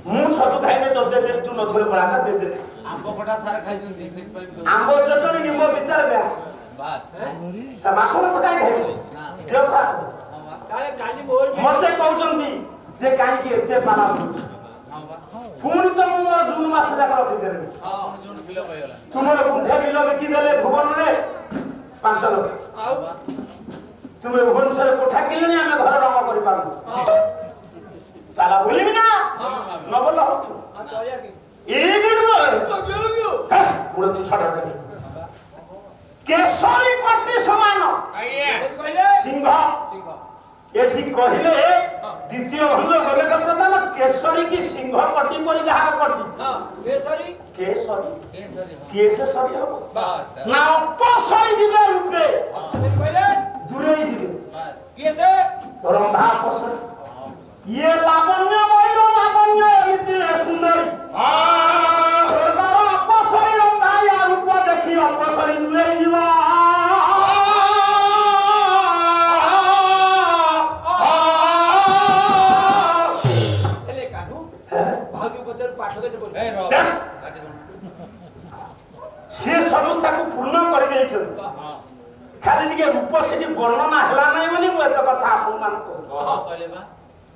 ମୁଁ ଛତୁ ଖାଇଲେ ତ ଦେ ଦେ ତୁ ନଥରେ ପରାକା ଦେ ଦେ आंबो खटा सारे खाइछन से आंबो चटनी निम्बो विचार ब्यास बस ता माछ माछ काई खाइबो देव खा ताले कानी मोर मते कहउचंदी जे काई की एते पाला पुणी तो मोर जून मास जाक रखि देले हां जून किलो कयला तुमर गुंठे किलो बिकि देले भुवन रे 5 लाख आउ तुमे भुवनेश्वर कोठा किलोनी हमें घर रंग करि पाबु ताला बोलिबि ना न बोलो हां तोया की ए गिडबो बेलु पुरो तू छाड़ दे केसरी कटी समान कहले सिंह एठी कहिले द्वितीय भंग गले का प्रधान केसरी की सिंह कटी परि जहा कटी हां केसरी केसे सरी हो बस ना अपसरी जिबे रूपे कहले दूरे जिबे केसे रंभा अपसरी ये लावण्य मयूर लावण्य एमिति सुंदरी स्वर्गर अपसरी रंभा या रूप देखि अपसरी नुले जीवा एले काढू भागी पतर पाठक जे बोल ए रो से समस्या को पूर्ण कर देछन खाली टिके रूप सेठी वर्णना हला नै बोली मु एत कथा आपन मान को हां कहले बा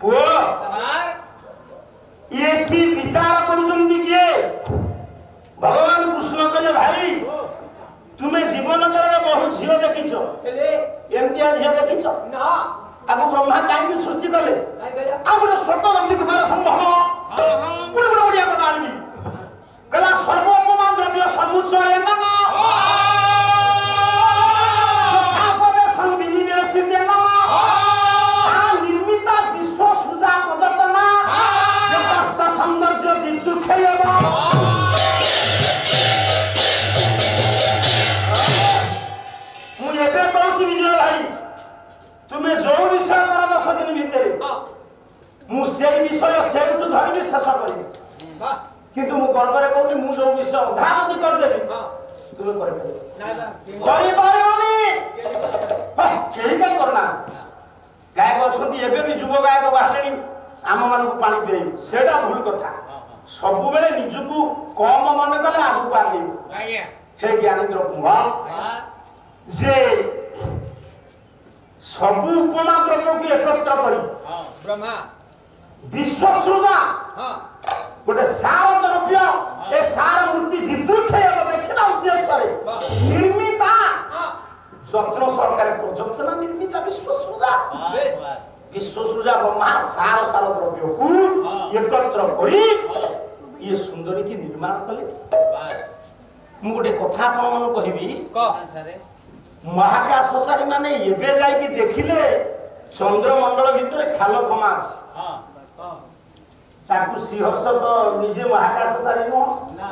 पो सर ये की विचार करूचंदी के भगवान कृष्ण कहले भाई तुमे जीवन काल में बहुत झियो देखिछो एले एमतिया झियो देखिछो ना आगु ब्रह्मा काहे की सृष्टि कले काय कहला आगु सत्य रंजित मार संभव पुणी पुणी ओडिया कथा आनी कला सर्वोपमान द्रव्य समुच्चय नमः जथापदे संविनिवेश नमः निर्मिता विश्व सुजा जतना जगस्त सौंदर्य विद्युत खेलबा मु एबे कहूची विजय भाई तुमे जो विषय कर 10 दिन भितर मु सेई विषय सेउठु धरि शेष करी वाह किंतु मु गर्वरे कहूनी मु जो विषय धारती कर देबी तुमे कर ना करि पारिबनी केही का करना गायक अछंती एबे भी जुव गायक बाहलेनी आम मान को पानी पिए सेटा भूल कथा सब बेले निजुकु कम मन कले आगु पागे आज्ञा हे ज्ञानेन्द्र कुमार जे सब उपमा द्रव्य को एकत्र करी हां ब्रह्मा विश्व सृजा हां गोटे सार द्रव्य ए सार मूर्ति विद्युत देखना उद्देश्य रे निर्मिता हां जत्न सरकार प्रजोतना निर्मिता विश्व सृजा बस बस विश्व सृजा ब्रह्मा सार सार द्रव्य को एकत्र करी ये सुंदरी की निर्माण कले बस मु गोटे कथा आपण मन कहिबी कह सारे महाकाशचारी माने एबे जाई कि देखिले चंद्रमंडल भितर खाल खमा अछि हां ताकू सिंहर्ष तो निजे महाकाशचारी नो ना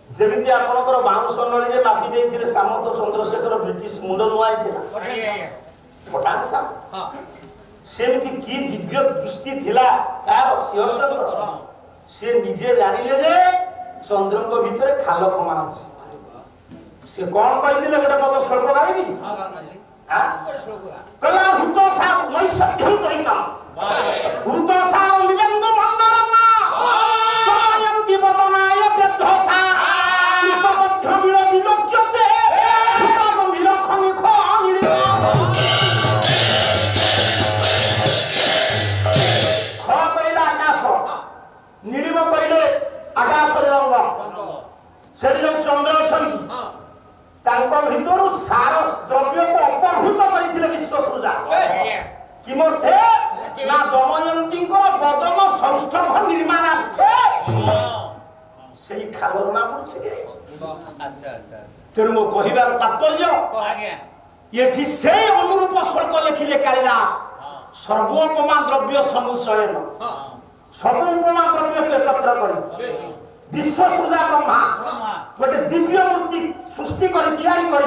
जेमिति आपनकर बाउंस नळी रे मापी देथिले सामंत चंद्रशेखर ब्रिटिश मुंड नुआई थिला आज्ञा पठान साम हां सेमिति की दिव्य दृष्टि थिला तार सिंहर्ष से निजे जानिले जे चंद्रंग भितर खाल खमा अछि से कोन कहिदिले गोटे पद श्लोक गाइबी हां गांधी हां श्लोक कला हुतो सार मै सत्यं कहिता हुतो सार निबंध मंडलमा दमयंती वदनाय वृद्धसा कृपबद्ध विल विलोक्यते हुता गंभीर खनि ख निलिमा ख कइला आकाश निलिम कइले आकाश रंग सेठी जो चंद्र छथि हां तांको भितरु सार द्रव्य को अपहृत करिथिले विश्व सृजा कि मध्ये ना दमयंतींकर बदन संस्थभ निर्माणार्थे सेही खालर ना पड़ुछि के अच्छा अच्छा अच्छा तेणु मो कहिबार तात्पर्य आज्ञा एठी से अनुरूप श्लोक लिखिले कालिदास सर्वोपमा द्रव्य समुच्चयन हां सर्वोपमा द्रव्य के एकत्र करी विश्व सृजा ब्रह्मा गोटे दिव्य मूर्ति सृष्टि कर तैयारी कर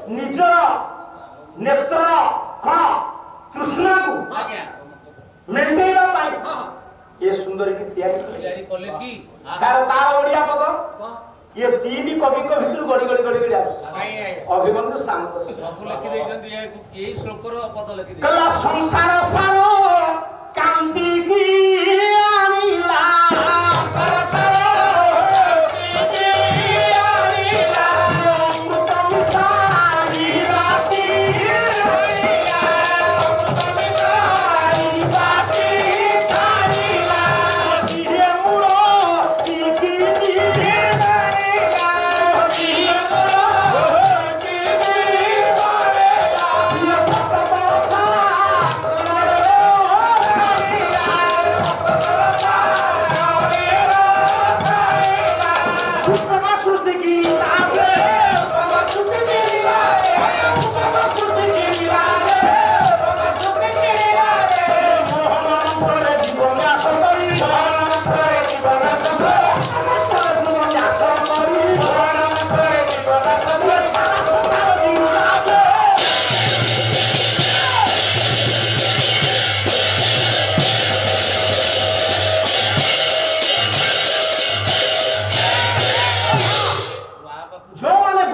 निजर नेत्र हाँ तृष्णा को आज्ञा मेंटेना पाई हां ये सुंदरी की तैयारी तैयारी करले की सार तार ओडिया पद हां ये तीन कवि को भितर गड़ी गड़ी गड़ी गड़ी आउस आज्ञा अभिमन्यु शांत सब लिखि देइछन यही श्लोक रो पद लिखि दे कला संसार सार का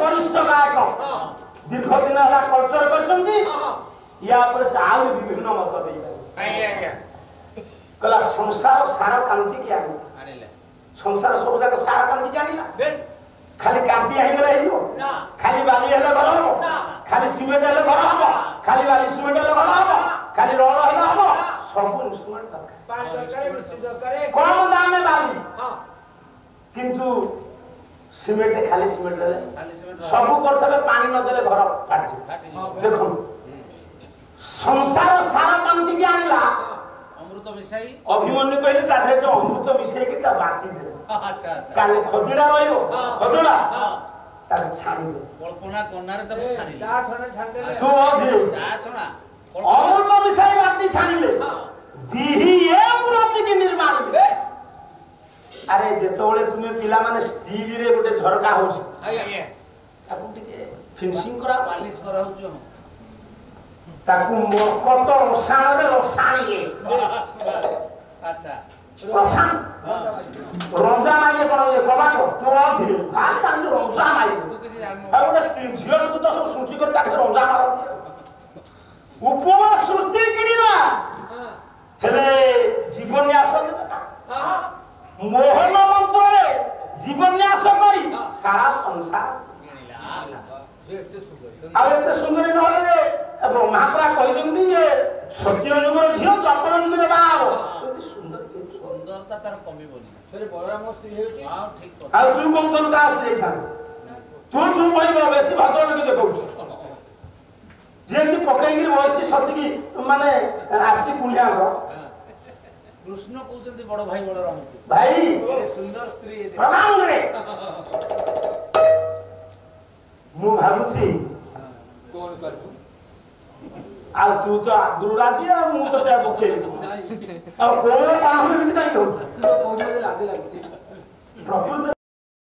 ବରିଷ୍ଠ ଗାୟକ ଦୀର୍ଘ ଦିନ ହେଲା କଲଚର କରିଛନ୍ତି ୟା ଉପରେ ସେ ଆହୁରି ବିଭିନ୍ନ ମତ ଦେଇପାରିବେ କହିଲା ସଂସାର ସାର କାନ୍ତିକି ଆଣିଲା ଆଣିଲେ ସଂସାର ସବୁ ଯାକ ସାର କାନ୍ତିକି ଆଣିଲା ବେଶ ଖାଲି କାନ୍ଦି ହେଇଗଲେ ହେଇଯିବ ନା ଖାଲି ବାଲି ହେଲେ ଘର ହବ ନା ଖାଲି ସିମେଣ୍ଟ ହେଲେ ଘର ହବ ଖାଲି ବାଲି ସିମେଣ୍ଟ ହେଲେ ଘର ହବ ଖାଲି ରଡ଼ ହେଲେ ହବ ସବୁ ଇନଷ୍ଟ୍ରୁମେଣ୍ଟ ଦରକାର ପାଣି ଦରକାର ମିସ୍ତ୍ରୀ ଦରକାର କମ ଦାମେ ବାଲି ହଁ କିନ୍ତୁ ସିମେଣ୍ଟ ଖାଲି ସିମେଣ୍ଟ ହେଲେ ଖାଲି ସିମେଣ୍ଟ ସବୁ କରିଥିବେ ପାଣି ନଦେଲେ ଘର ଫାଟିଯିବ ଫାଟିଯିବ। ଦେଖନ୍ତୁ ସଂସାର ସାର କାନ୍ତିକି ଆଣିଲା ଅମୃତ ମିଶାଇ ଅଭିମନ୍ୟୁ କହିଲେ ତା ଦେହରେ ଟିକେ ଅମୃତ ମିଶେଇକି ତା ବାଟି ଦେଲେ ଆଚ୍ଛା ଆଚ୍ଛା କାଲି ଖଜୁଡ଼ା ରହିବ ଖଜୁଡ଼ା ହଁ ତାକୁ ଛାଣିଦେଲେ କଳ୍ପନା କନାରେ ତାକୁ ଛାଣିଲେ ଚା ଥଣ୍ଡା ଛାଣିଦେଲେ ତୁ ଅଧୀରେ ଚା ଛଣା ଅମୃତ ମିଶାଇ ବାଟି ଛାଣିଲେ ବିହି ଏ ପ୍ରତିକି ନିର୍ମାଣ ଆରେ ଯେତେବେଳେ ତୁମେ ପିଲାମାନେ ଷ୍ଟିଲରେ ଗୋଟେ ଝରକା ହଉଛି ଆଜ୍ଞା ତାକୁ ଟିକେ ଫିନିସିଂ କରା ପାଲିସ କରାହଉଛି ତାକୁ ମକତ ରସାଣରେ ରସାଣିଏ ଆଚ୍ଛା ରସାଣ ରଞ୍ଜା ମାଇଲେ କଣ ଇଏ କବାଟ ତୁ ଅଧୀରେ ଭାରି ଜାଣିଛୁ ରଞ୍ଜା ମାଇଲେ ତୁ କିଛି ଜାଣିନୁ ଆଉ ଗୋଟେ ଝିଅକୁ ତ ସବୁ ସୃଷ୍ଟି କରି ତାକୁ ରଞ୍ଜା ମାରନ୍ତି ଉପମା ସୃଷ୍ଟି କିଣିଲା ହେଲେ ଜୀବନ୍ୟାସ ମୋହନ ମନ୍ତ୍ରରେ ଜୀବନ୍ୟାସ କରି ସାରା ସଂସାର କିଣିଲା ଆଉ ଏତେ ସୁନ୍ଦରୀ ନହେଲେ ମହାପ୍ରା କହିଛନ୍ତି ଯେ ସତ୍ୟ ଯୁଗର ଝିଅ ଦ୍ୱାପର ଯୁଗରେ ବାହା ହବ ସୁନ୍ଦରତା ତାର କମିବନି ଫେରେ ବଳରାମ ସ୍ତ୍ରୀ ହେଉଛି ହଁ ଠିକ କଥା ଆଉ ତୁ କଣ ତୋର କାହା ସ୍ତ୍ରୀ ହେଇଥାନ୍ତୁ ତୁ ଚୁପ ହେଇବ ବେଶୀ ଭଦ୍ର ଲୋକ ଦେଖାଉଛୁ ଯେମିତି ପକେଇକି ବସିଛି ସତିକି ମାନେ ଆସି କୁଣିଆଙ୍କର କୃଷ୍ଣ କହୁଛନ୍ତି ବଡ ଭାଇ ବଳରାମକୁ ଭାଇ ସୁନ୍ଦର ସ୍ତ୍ରୀ ପ୍ରଣାମରେ ମୁଁ ଭାବୁଛି କଣ କରିବୁ ଆଉ ତୁ ତ ଆଗରୁ ରାଜି ଆଉ ମୁଁ ତ ତା ପକେଇବି ଆଉ କୋଣ କାମ ଏମିତି କାହିଁ ହଉଛି କହୁଛନ୍ତି ଲାଜ ଲାଗୁଛି ପ୍ରକୃତ